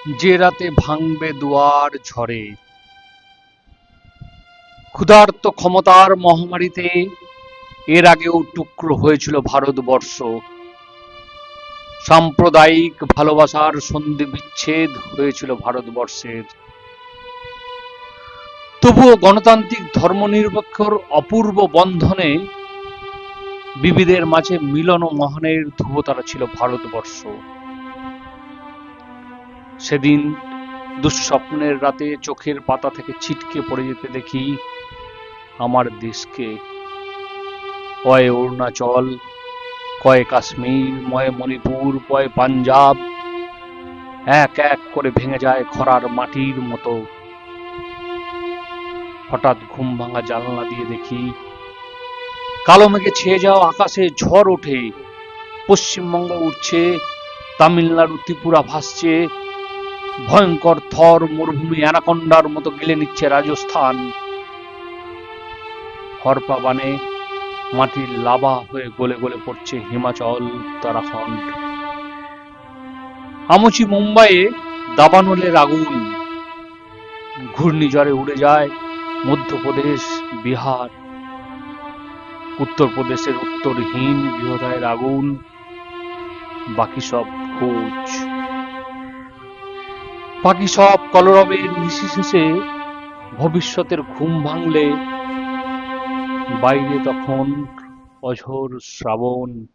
যে রাতে ভাঙবে দুয়ার ঝড়ে। ক্ষুধার্ত ক্ষমতার মহামারীতে এর আগেও টুকরো হয়েছিল ভারতবর্ষ। সাম্প্রদায়িক ভালোবাসার সন্ধি বিচ্ছেদ হয়েছিল ভারতবর্ষের। তবুও গণতান্ত্রিক ধর্মনিরপেক্ষর অপূর্ব বন্ধনে বিবিধের মাঝে মিলন ও মহানের ধ্রুবতারা ছিল ভারতবর্ষ। সেদিন দুঃস্বপ্নের রাতে চোখের পাতা থেকে ছিটকে পড়ে যেতে দেখি আমার দেশকে। কয় অরুণাচল, কয় কাশ্মীর, ময় মণিপুর, কয় পাঞ্জাব, এক এক করে ভেঙে যায় খরার মাটির মতো। হঠাৎ ঘুম ভাঙা জানলা দিয়ে দেখি কালো মেঘে ছেয়ে যাওয়া আকাশে ঝড় ওঠে। পশ্চিমবঙ্গ উঠছে, তামিলনাড়ু ত্রিপুরা ভাসছে, ভয়ঙ্কর থর মরুভূমি অ্যানাকন্ডার মতো গিলে নিচ্ছে রাজস্থান। হরপা বানে মাটির লাভা হয়ে গলে গলে পড়ছে হিমাচল, উত্তরাখণ্ড। আমুচি মুম্বাইয়ে দাবানলের আগুন, ঘূর্ণিঝড়ে উড়ে যায় মধ্যপ্রদেশ, বিহার। উত্তরপ্রদেশের উত্তরহীন গৃহদাহের আগুন, বাকি সব খোঁজ। বাকি সব কলরবের নিঃশেষে ভবিষ্যতের ঘুম ভাঙলে বাইরে তখন অঝোর শ্রাবণ।